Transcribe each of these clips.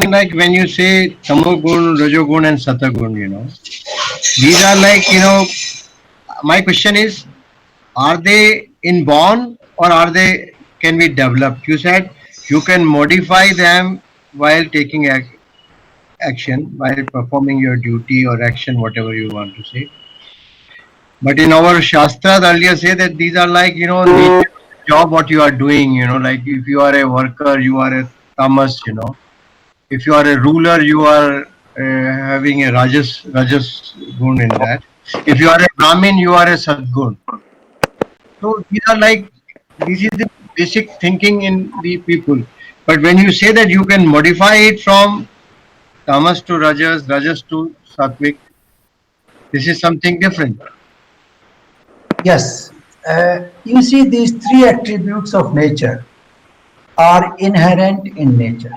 like when you say Tamogun, Rajogun, and Satagun, these are like, my question is, are they inborn or are they can be developed? You said you can modify them while taking action, while performing your duty or action, whatever you want to say. But in our Shastras earlier say that these are like, nature of the job what you are doing, like if you are a worker, you are a tamas, If you are a ruler, you are having a rajas gun in that. If you are a Brahmin, you are a sadgun. So these are like, this is the basic thinking in the people. But when you say that you can modify it from tamas to rajas, rajas to sattvic, this is something different. Yes, you see, these three attributes of nature are inherent in nature.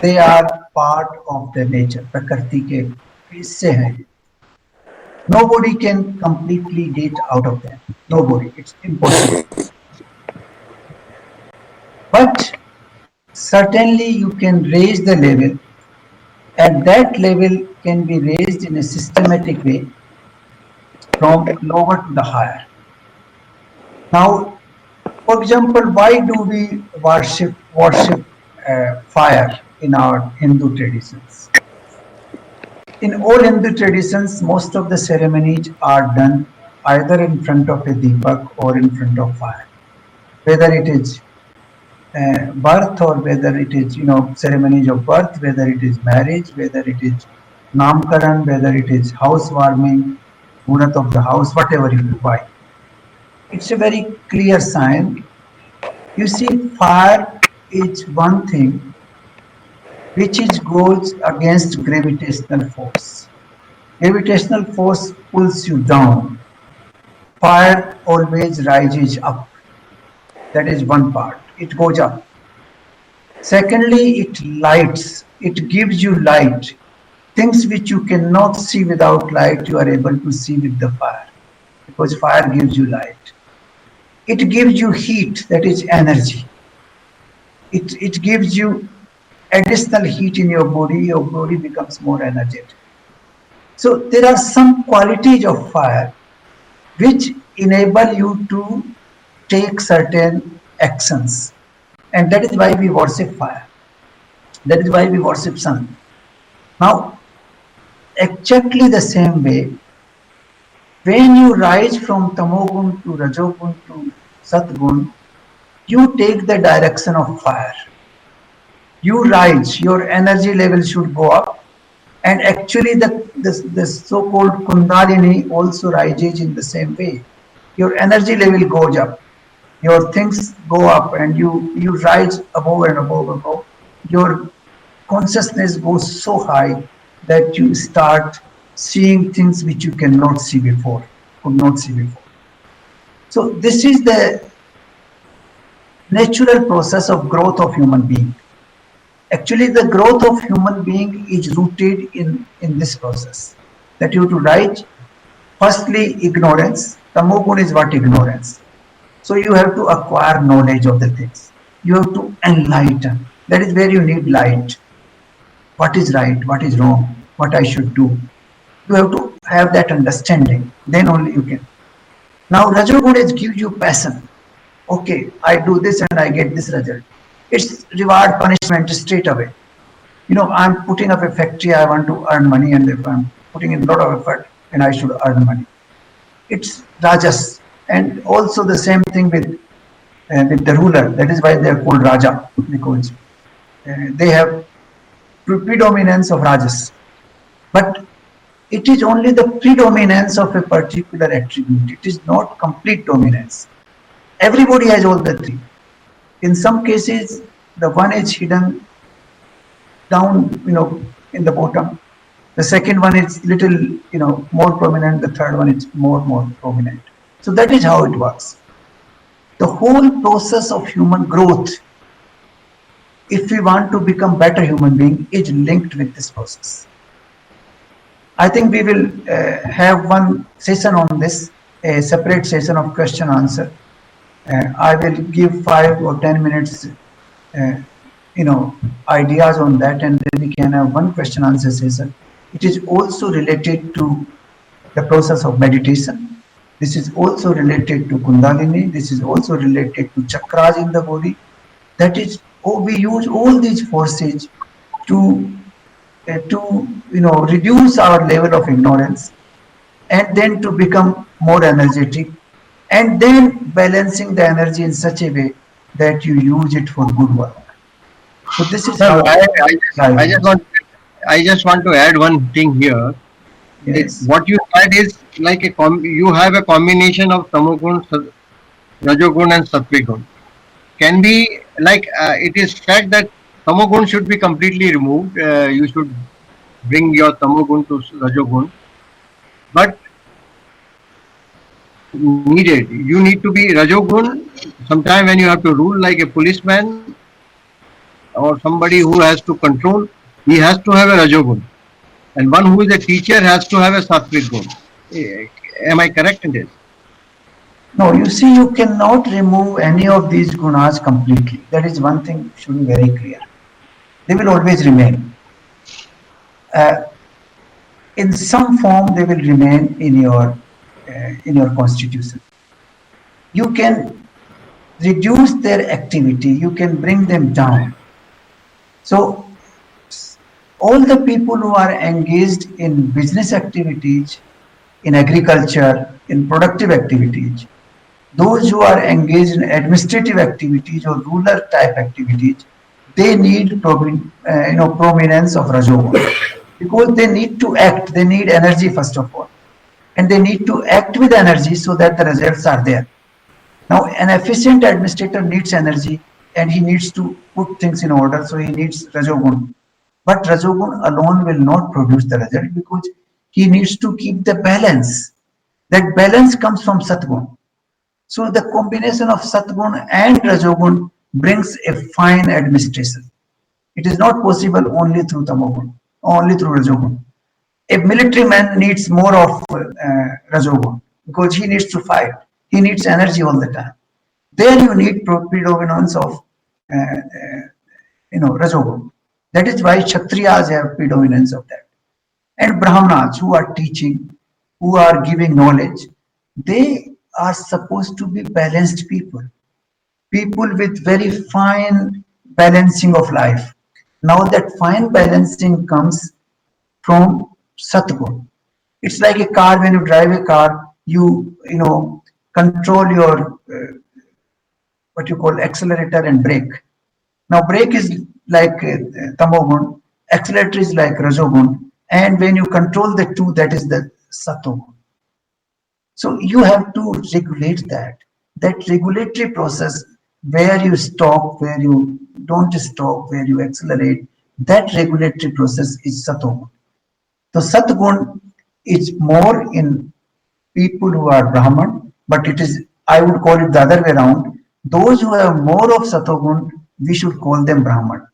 They are part of the nature. प्रकृति के हिस्से हैं. Nobody can completely get out of them. Nobody. It's impossible. But certainly you can raise the level, and that level can be raised in a systematic way from lower to the higher. Now, for example, why do we worship fire in our Hindu traditions? In all Hindu traditions, most of the ceremonies are done either in front of a deepak or in front of fire. Whether it is birth or whether it is, ceremonies of birth, whether it is marriage, whether it is namkaran, whether it is housewarming, murat of the house, whatever you do. Why? It's a very clear sign. You see, fire is one thing which is goes against gravitational force. Gravitational force pulls you down. Fire always rises up. That is one part. It goes up. Secondly, it lights. It gives you light. Things which you cannot see without light, you are able to see with the fire. Because fire gives you light. It gives you heat, that is energy. It gives you additional heat in your body becomes more energetic. So there are some qualities of fire which enable you to take certain actions. And that is why we worship fire. That is why we worship sun. Now, exactly the same way, when you rise from tamogun to rajogun to satgun, you take the direction of fire. You rise, your energy level should go up, and actually the so-called kundalini also rises in the same way. Your energy level goes up, your things go up, and you rise above and above. Your consciousness goes so high that you start seeing things which you could not see before. So this is the natural process of growth of human being. Actually, the growth of human being is rooted in this process. That you have to rise. Firstly, ignorance. Tamogun is what? Ignorance. So you have to acquire knowledge of the things. You have to enlighten. That is where you need light. What is right? What is wrong? What I should do? You have to have that understanding. Then only you can. Now, Rajogun gives you passion. Okay, I do this and I get this result. It's reward punishment straight away. I'm putting up a factory, I want to earn money, and if I'm putting in a lot of effort, and I should earn money. It's rajas. And also the same thing with the ruler. That is why they are called raja, because they have predominance of rajas. But it is only the predominance of a particular attribute. It is not complete dominance. Everybody has all the three. In some cases, the one is hidden down, in the bottom. The second one is little, more prominent. The third one is more prominent. So that is how it works. The whole process of human growth, if we want to become better human being, is linked with this process. I think we will have one session on this, a separate session of question answer. I will give 5 or 10 minutes ideas on that, and then we can have one question answer session. It is also related to the process of meditation. This is also related to Kundalini. This is also related to chakras in the body. That is, we use all these forces to reduce our level of ignorance, and then to become more energetic, and then balancing the energy in such a way that you use it for good work. So this is Sir, how I just want to add one thing here. yes. What you said is like you have a combination of tamogun, rajogun, and sattvigun. Can be like it is fact that tamogun should be completely removed. You should bring your tamogun to rajogun, but needed. You need to be rajogun. Sometime when you have to rule like a policeman or somebody who has to control, he has to have a rajogun, and one who is a teacher has to have a sattvic gun. Eh, Am I correct in this? No, you see, you cannot remove any of these gunas completely. That is one thing should be very clear. They will always remain. Uh, in some form, they will remain in your constitution. You can reduce their activity. You can bring them down. So all the people who are engaged in business activities, in agriculture, in productive activities, those who are engaged in administrative activities or rural type activities, they need prominence of Rajogun, because they need to act, they need energy first of all, and they need to act with energy so that the results are there. Now, an efficient administrator needs energy, and he needs to put things in order, so he needs Rajogun. But Rajogun alone will not produce the result, because he needs to keep the balance. That balance comes from Satgun. So the combination of Satgun and Rajogun brings a fine administration. It is not possible only through Tamogun, only through Rajogun. A military man needs more of Rajogun, because he needs to fight. He needs energy all the time. There you need predominance of Rajogun. That is why Kshatriyas have predominance of that. And Brahmanas who are teaching, who are giving knowledge, they are supposed to be balanced people, people with very fine balancing of life. Now that fine balancing comes from Satguru. It's like a car. When you drive a car, you control your what you call accelerator and brake. Now brake is like tamogun, accelerator is like rajogun, and when you control the two, that is the satogun. So you have to regulate that. That regulatory process, where you stop, where you don't stop, where you accelerate, that regulatory process is satogun. So Satgun is more in people who are Brahman, but it is, I would call it the other way around. Those who have more of Satogun, we should call them Brahman.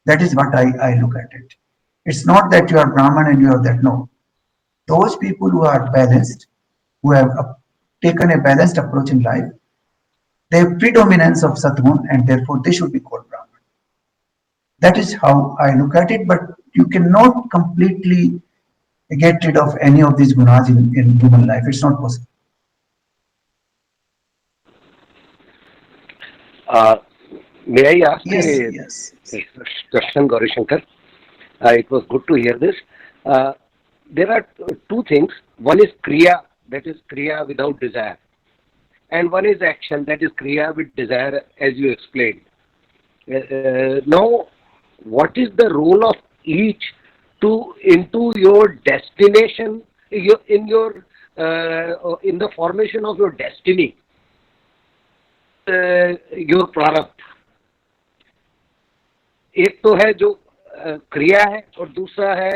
That is what I look at it. It's not that you are Brahman and you are that. No. Those people who are balanced, who have taken a balanced approach in life, they have predominance of Satgun, and therefore they should be called Brahman. That is how I look at it, but you cannot completely get rid of any of these gunas in human life. It's not possible. May I ask Yes. a question, Gauri Shankar? It was good to hear this. There are two things. One is Kriya, that is Kriya without desire. And one is action, that is Kriya with desire, as you explained. Now, what is the role of each into your destination, in the formation of your destiny, your prarabdha? एक तो है जो क्रिया है, और दूसरा है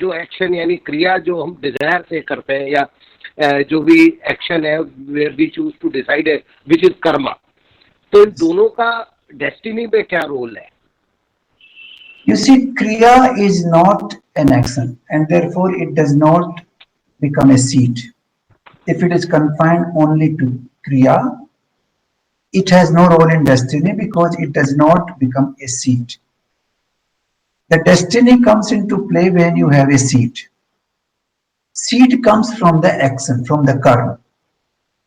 जो एक्शन, यानी क्रिया जो हम डिजायर से करते हैं, या जो भी एक्शन है where we choose to decide है, विच इज कर्मा. तो इन दोनों का डेस्टिनी पे क्या रोल है? You see, Kriya is not an action, and therefore it does not become a seed. If it is confined only to Kriya, it has no role in destiny because it does not become a seed. The destiny comes into play when you have a seed. Seed comes from the action, from the karma.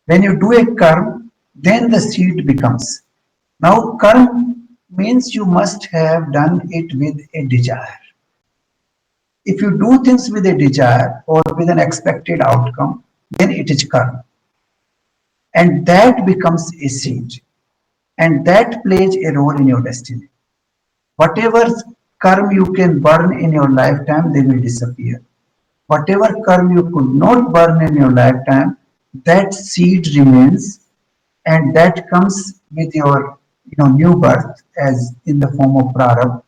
When you do a karma, then the seed becomes. Now, karma means you must have done it with a desire. If you do things with a desire or with an expected outcome, then it is karma. And that becomes a seed. And that plays a role in your destiny. Whatever karma you can burn in your lifetime, they will disappear. Whatever karma you could not burn in your lifetime, that seed remains, and that comes with your new birth as in the form of prarabdha,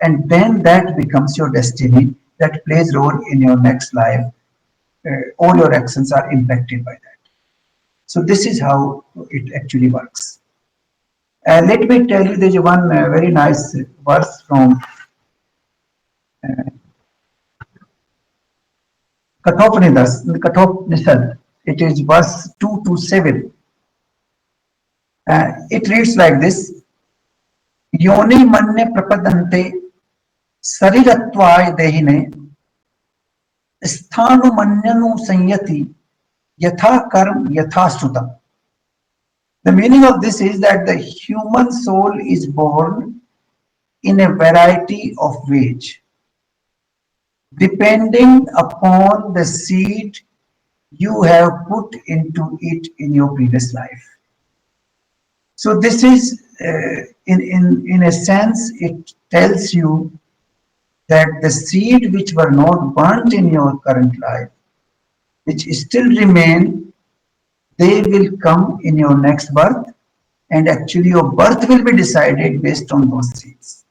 and then that becomes your destiny that plays role in your next life. All your actions are impacted by that. So this is how it actually works. Let me tell you, there's one very nice verse from Kathopanishad. It is verse 2 to 7. It reads like this: Yoni manne prapadante sariratvaय dehine sthanu manyanu sanyati yatha karm yatha sutam. The meaning of this is that the human soul is born in a variety of ways, depending upon the seed you have put into it in your previous life. So this is, in a sense, it tells you that the seed which were not burnt in your current life, which still remain, they will come in your next birth, and actually your birth will be decided based on those seeds.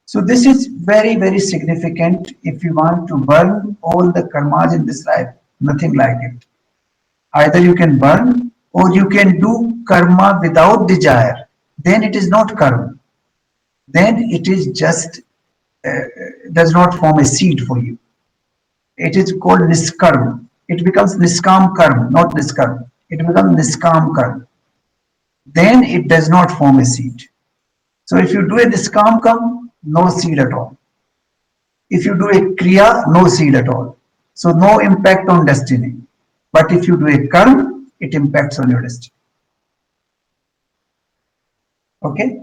So this is very, very significant. If you want to burn all the karmas in this life, nothing like it. Either you can burn or you can do karma without desire. Then it is not karma. Then it is just does not form a seed for you. It is called niskarma. It becomes niskam karma, not niskarma. It becomes niskam karma. Then it does not form a seed. So if you do a niskam karma, no seed at all. If you do a kriya, no seed at all. So no impact on destiny. But if you do a karma, it impacts on your destiny. Okay?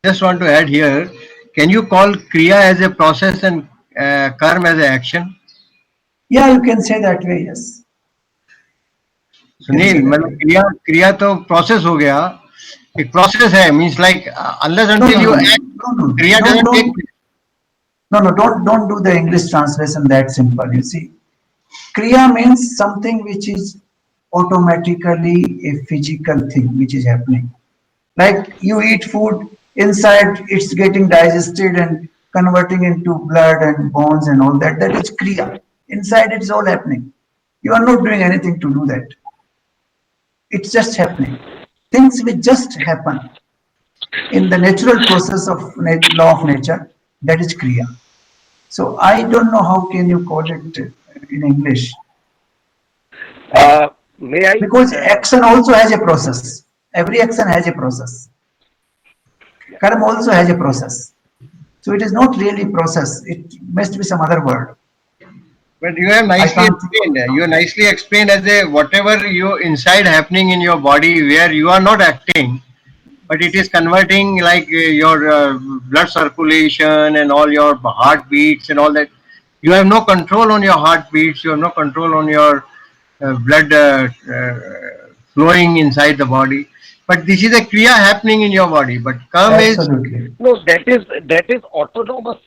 Just want to add here, can you call kriya as a process and karma as an action? Yeah, you can say that way, yes. Sunil मतलब क्रिया तो process हो गया, एक process है, means like unless until you act, kriya doesn't take place. No, don't do the English translation that simple. You see, kriya means something which is automatically a physical thing which is happening. Like you eat food, inside it's getting digested and converting into blood and bones and all that. That is kriya. Inside it's all happening. You are not doing anything to do that. It's just happening. Things will just happen in the natural process of law of nature. That is kriya. So I don't know how can you call it in English. May I? Because action also has a process. Every action has a process. Karma also has a process. So it is not really process. It must be some other word. But you have nicely explained. You nicely explained as a whatever you inside happening in your body where you are not acting, but it is converting like your blood circulation and all your heartbeats and all that. You have no control on your heartbeats. You have no control on your blood flowing inside the body. But this is a kriya happening in your body. But karma is no. That is autonomous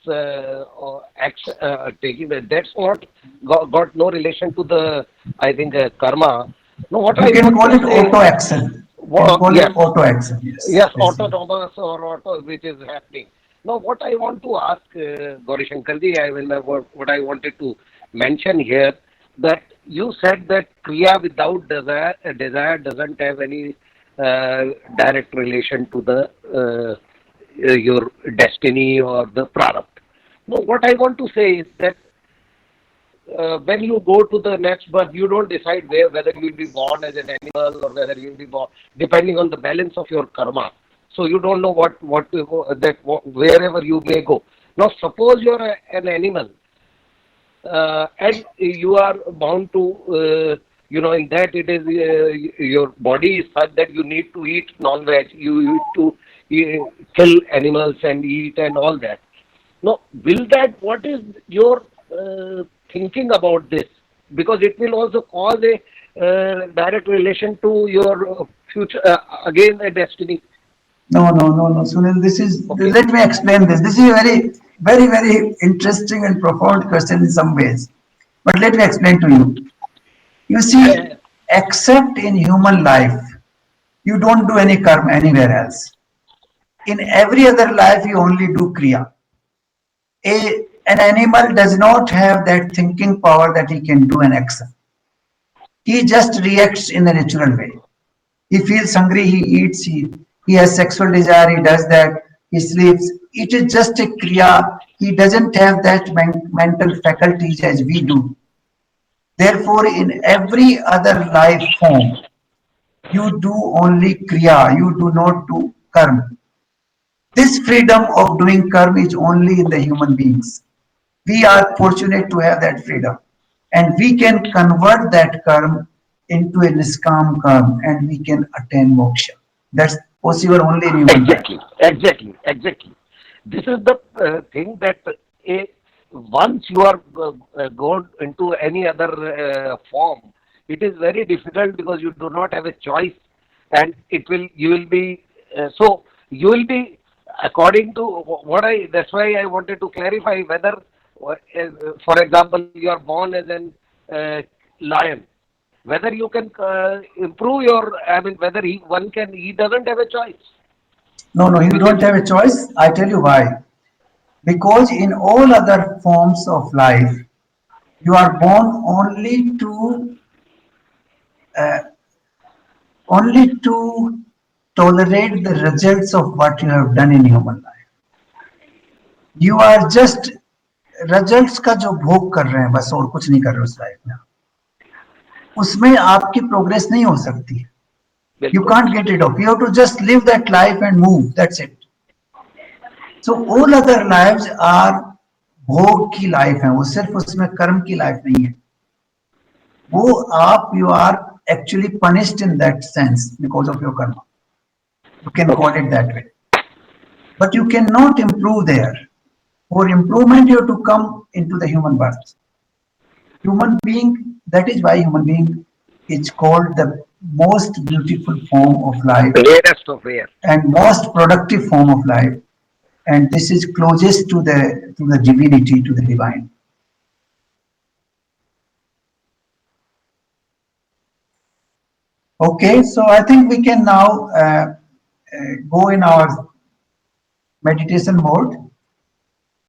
action. Taking that. That's what got no relation to the. I think karma. No, what you I can call it say, auto action. Yes. Auto action. Yes, autonomous or auto, which is happening. Now, what I want to ask Gauri Shankarji, what I wanted to mention here, that you said that kriya without desire doesn't have any direct relation to the your destiny or the prarabdha. No, what I want to say is that when you go to the next birth, you don't decide whether you will be born as an animal or whether you will be born, depending on the balance of your karma. So you don't know wherever you may go. Now, suppose you are an animal, and you are bound to, in that it is your body is such that you need to eat non-veg, you need to kill animals and eat and all that. Now, what is your thinking about this? Because it will also cause a direct relation to your future, again, a destiny. No, Sunil, this is, Okay. let me explain this. This is a very interesting and profound question in some ways. But let me explain to you. You see, except in human life, you don't do any karma anywhere else. In every other life, you only do kriya. An animal does not have that thinking power that he can do an action. He just reacts in a natural way. He feels hungry, he eats, he has sexual desire, he does that, he sleeps. It is just a kriya. He doesn't have that mental faculties as we do. Therefore, in every other life form, you do only kriya, you do not do karma. This freedom of doing karma is only in the human beings. We are fortunate to have that freedom. And we can convert that karma into a niskam karma and we can attain moksha. That's possible only in human life. Exactly. This is the thing that once you are gone into any other form, it is very difficult because you do not have a choice, and you will be you will be according to what I. That's why I wanted to clarify whether, for example, you are born as an lion. Whether you can improve whether he doesn't have a choice. No, you don't have a choice. I tell you why. Because in all other forms of life, you are born uh, only to tolerate the results of what you have done in human life. You are just results का जो भोग कर रहे हैं बस और कुछ नहीं कर रहे उस लाइफ में उसमें आपकी प्रोग्रेस नहीं हो सकती you can't get it off. You have to just live that life and move. That's it. So all other lives are भोग की लाइफ है वो सिर्फ उसमें कर्म की लाइफ नहीं है वो आप you are actually punished in that sense because of your karma. You can call it that way. But you cannot improve there. For improvement, you have to come into the human birth. Human being, that is why human being is called the most beautiful form of life Rarest of rare. and most productive form of life. And this is closest to the divinity, to the divine. Okay, so I think we can now go in our meditation mode.